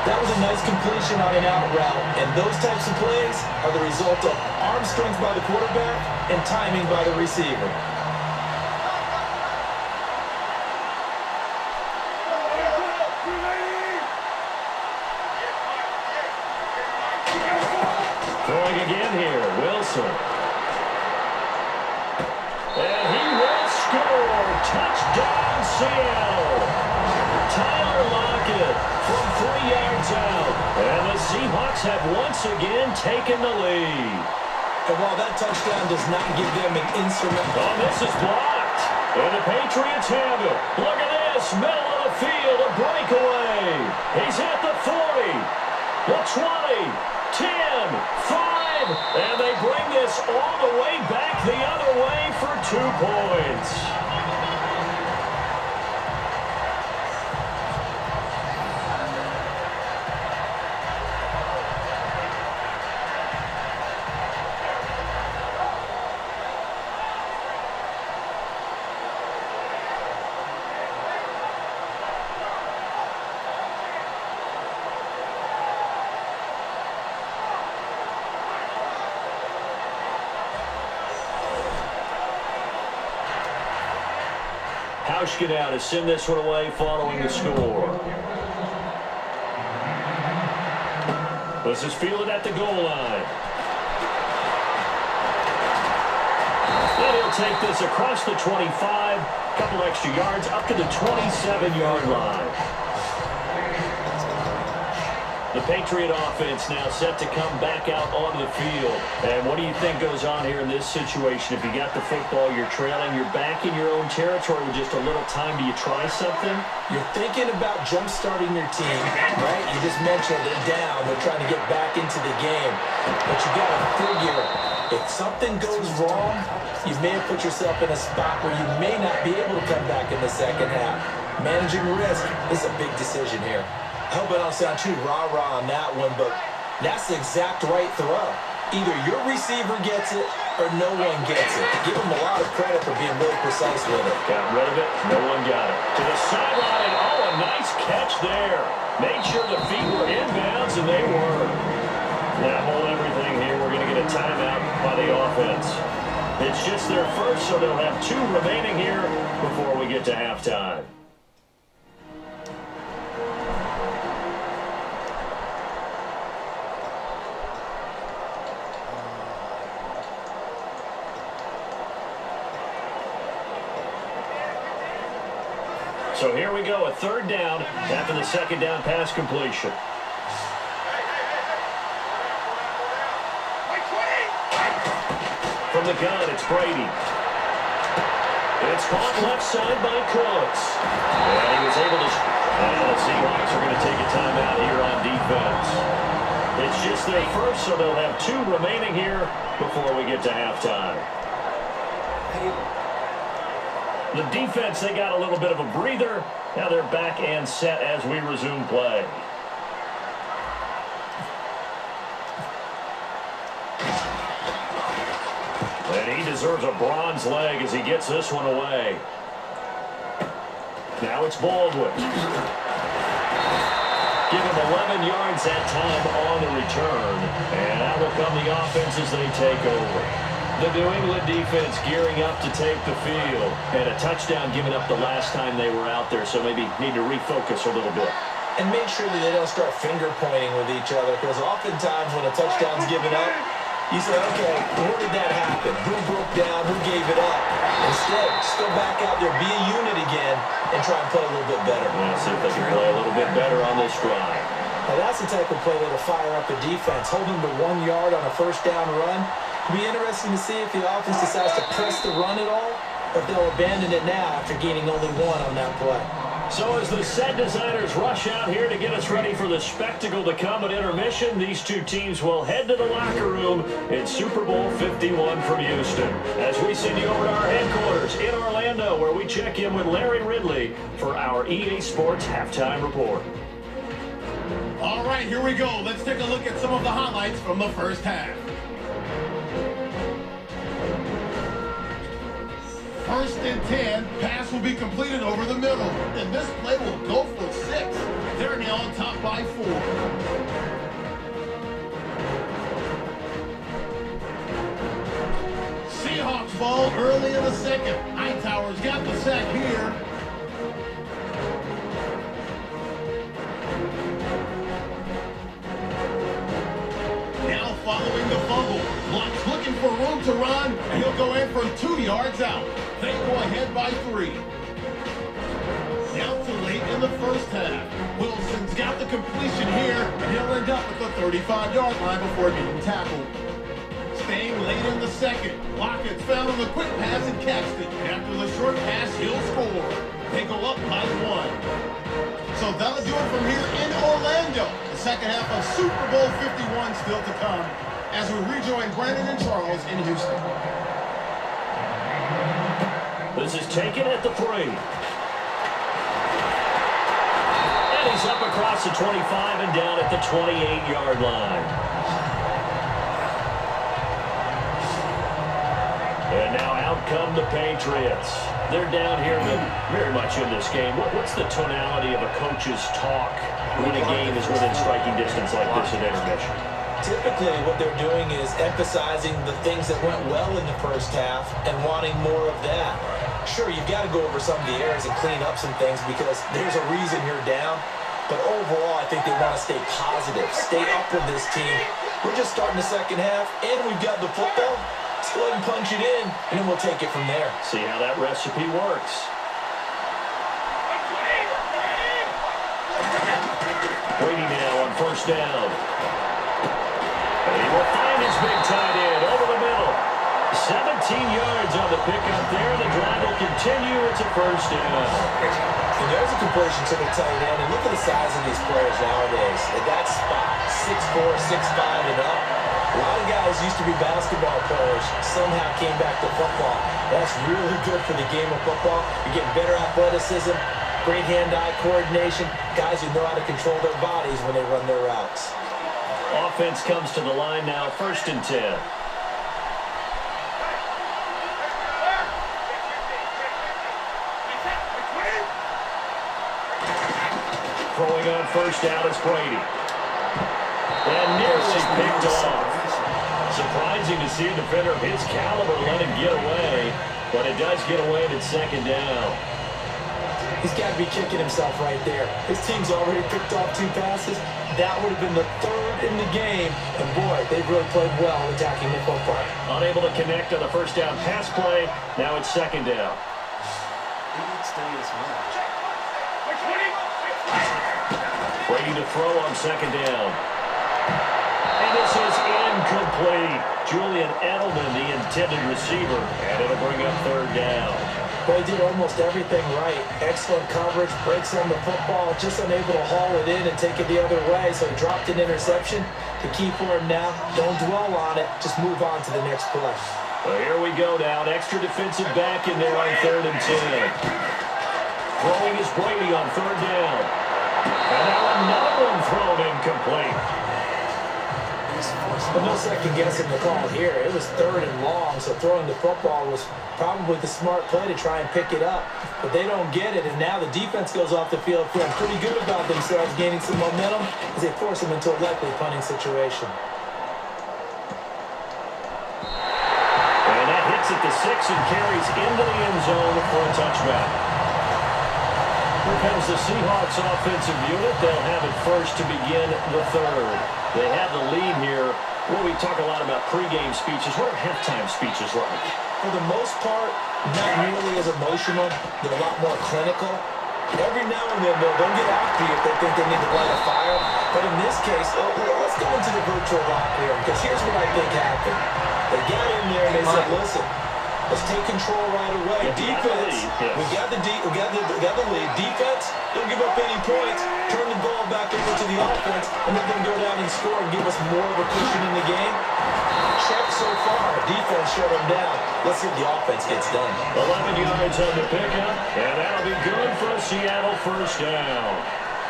That was a nice completion on an out route, and those types of plays are the result of arm strength by the quarterback and timing by the receiver. Throwing again here, Wilson. And he will score. Touchdown, Seattle. Tyler Lockett from 3 yards out. And the Seahawks have once again taken the lead. And while that touchdown does not give them an instrument. Oh, this is blocked. And the Patriots have it. Look at this. Middle of the field, a breakaway. He's at the 40, the 20, 10, 5. And they bring this all the way back the other way for 2 points. Hauschka now to send this one away following the score. This is fielded at the goal line. And he'll take this across the 25, a couple extra yards, up to the 27-yard line. The Patriot offense now set to come back out onto the field. And what do you think goes on here in this situation? If you got the football, you're trailing, you're back in your own territory with just a little time. Do you try something? You're thinking about jump-starting your team, right? You just mentioned they're down. They're trying to get back into the game. But you got to figure, if something goes wrong, you may have put yourself in a spot where you may not be able to come back in the second half. Managing risk is a big decision here. I hope I don't sound too rah-rah on that one, but that's the exact right throw. Either your receiver gets it or no one gets it. Give him a lot of credit for being really precise with it. Got rid of it. No one got it. To the sideline. Oh, a nice catch there. Made sure the feet were inbounds, and they were. That whole everything here, we're going to get a timeout by the offense. It's just their first, so they'll have 2 remaining here before we get to halftime. So here we go, a 3rd down after the 2nd down pass completion. From the gun, it's Brady. It's caught left side by Cooks. And he was able to... And the Seahawks are going to take a timeout here on defense. It's just their first, so they'll have 2 remaining here before we get to halftime. The defense, they got a little bit of a breather. Now they're back and set as we resume play. And he deserves a bronze leg as he gets this one away. Now it's Baldwin. Give him 11 yards that time on the return. And out will come the offense as they take over. The New England defense gearing up to take the field. And a touchdown given up the last time they were out there, so maybe need to refocus a little bit. And make sure that they don't start finger pointing with each other, because oftentimes when a touchdown's given up, you say, okay, where did that happen? Who broke down? Who gave it up? Instead, just go back out there, be a unit again, and try and play a little bit better. Yeah, see if they can play a little bit better on this drive. Now that's the type of play that'll fire up a defense. Hold them to 1 yard on a 1st down run. It'll be interesting to see if the offense decides to press the run at all, or if they'll abandon it now after gaining only 1 on that play. So as the set designers rush out here to get us ready for the spectacle to come at intermission, these 2 teams will head to the locker room in Super Bowl 51 from Houston. As we send you over to our headquarters in Orlando, where we check in with Larry Ridley for our EA Sports Halftime Report. All right, here we go. Let's take a look at some of the highlights from the first half. First and 10, pass will be completed over the middle. And this play will go for 6. They're now on top by 4. Seahawks ball early in the second. Hightower's got the sack here. Now following the fumble. Block's looking for room to run, and he'll go in from 2 yards out. They go ahead by 3. Now to late in the first half. Wilson's got the completion here, and he'll end up at the 35-yard line before being tackled. Staying late in the second. Lockett's found on the quick pass and catched it. After the short pass, he'll score. They go up by 1. So that'll do it from here in Orlando. The second half of Super Bowl 51 still to come as we rejoin Brandon and Charles in Houston. This is taken at the 3. And he's up across the 25 and down at the 28-yard line. And now out come the Patriots. They're down here very much in this game. What's the tonality of a coach's talk when a game is within striking distance like this at intermission? Typically, what they're doing is emphasizing the things that went well in the first half and wanting more of that. Sure, you've got to go over some of the errors and clean up some things because there's a reason you're down. But overall, I think they want to stay positive, stay up with this team. We're just starting the second half, and we've got the football. Let's go ahead and punch it in, and then we'll take it from there. See how that recipe works. Brady now on first down. And he will find his big tight end over the middle. 17 yards on the pickup there. The drive will continue. It's a first down. And there's a completion to the tight end. And look at the size of these players nowadays. At that spot, 6'4", 6'5", and up. A lot of guys used to be basketball players, somehow came back to football. That's really good for the game of football. You're getting better athleticism, great hand-eye coordination, guys who know how to control their bodies when they run their routes. Offense comes to the line now, first and 10. Throwing on first down is Brady. And nearly picked off. Surprising to see a defender of his caliber let him get away, but it does get away at second down. He's got to be kicking himself right there. His team's already picked off 2 passes. That would have been the 3rd in the game. And boy, they've really played well attacking the football. Unable to connect on the first down pass play. Now it's second down. Brady to throw on second down. And this is incomplete. Julian Edelman, the intended receiver. And it'll bring up third down. They did almost everything right. Excellent coverage, breaks on the football, just unable to haul it in and take it the other way. So he dropped an interception. The key for him now, don't dwell on it. Just move on to the next play. Well, here we go now. An extra defensive back in there on third and 10. Throwing is Brady on third down. And now another one thrown incomplete. But no second guessing the call here. It was 3rd and long, so throwing the football was probably the smart play to try and pick it up. But they don't get it, and now the defense goes off the field feeling pretty good about themselves, gaining some momentum as they force them into a likely punting situation. And that hits at the 6 and carries into the end zone for a touchback. Here comes the Seahawks offensive unit. They'll have it first to begin the third. They have the lead here. Well, we talk a lot about pregame speeches. What are halftime speeches like? For the most part, not nearly as emotional. They're a lot more clinical. Every now and then, they'll get after you if they think they need to light a fire. But in this case, let's go into the virtual locker room, because here's what I think happened. They got in there and they said, listen, let's take control right away. Defense, we got the lead. Defense, don't give up any points. Turn the ball back over to the offense, and let them go down and score and give us more of a cushion in the game. Check so far. Defense shut them down. Let's see if the offense gets done. 11 yards on the pickup, and that'll be good for a Seattle first down.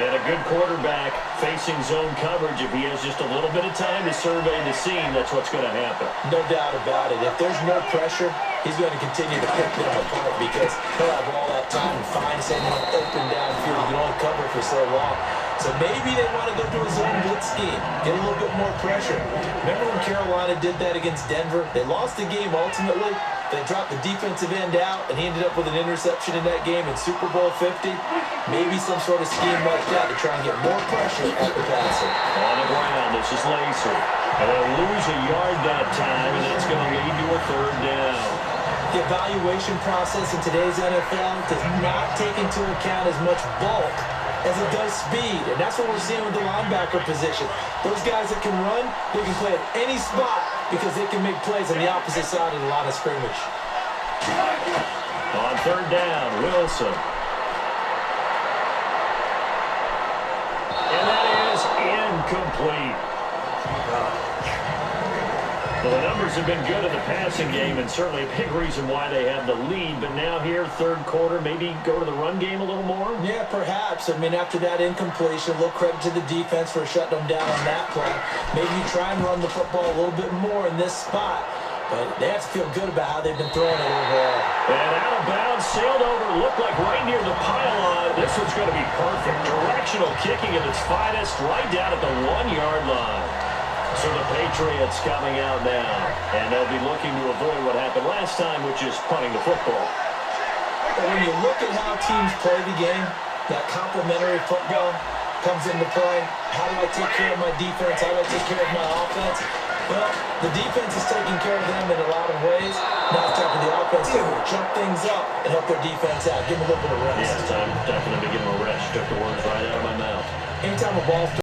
And a good quarterback facing zone coverage. If he has just a little bit of time to survey the scene, that's what's going to happen. No doubt about it. If there's no pressure, he's going to continue to pick them apart because he'll have all that time to find someone open downfield. You can only cover for so long. So maybe they want to go to a zone blitz scheme, get a little bit more pressure. Remember when Carolina did that against Denver? They lost the game ultimately. They dropped the defensive end out, and he ended up with an interception in that game in Super Bowl 50. Maybe some sort of scheme like that to try and get more pressure at the passer. On the ground, this is Lacer. And they'll lose a yard that time, and that's going to lead to a third down. The evaluation process in today's NFL does not take into account as much bulk as it does speed, and that's what we're seeing with the linebacker position. Those guys that can run, they can play at any spot because they can make plays on the opposite side of the line of scrimmage. On third down, Wilson. And that is incomplete. Well, the numbers have been good in the passing game, and certainly a big reason why they have the lead. But now here, third quarter, maybe go to the run game a little more? Yeah, perhaps. I mean, after that incompletion, a little credit to the defense for shutting them down on that play. Maybe you try and run the football a little bit more in this spot. But they have to feel good about how they've been throwing it overall. And out of bounds, sailed over, looked like right near the pylon. This one's going to be perfect. Directional kicking at its finest, right down at the 1-yard line. So the Patriots coming out now, and they'll be looking to avoid what happened last time, which is punting the football. But when you look at how teams play the game, that complementary football comes into play. How do I take care of my defense? How do I take care of my offense? Well, the defense is taking care of them in a lot of ways. Now it's time for the offense to jump things up and help their defense out. Give them a little bit of rest. Yeah, it's time for them to give them a rest. Took the words right out of my mouth. Anytime a ball's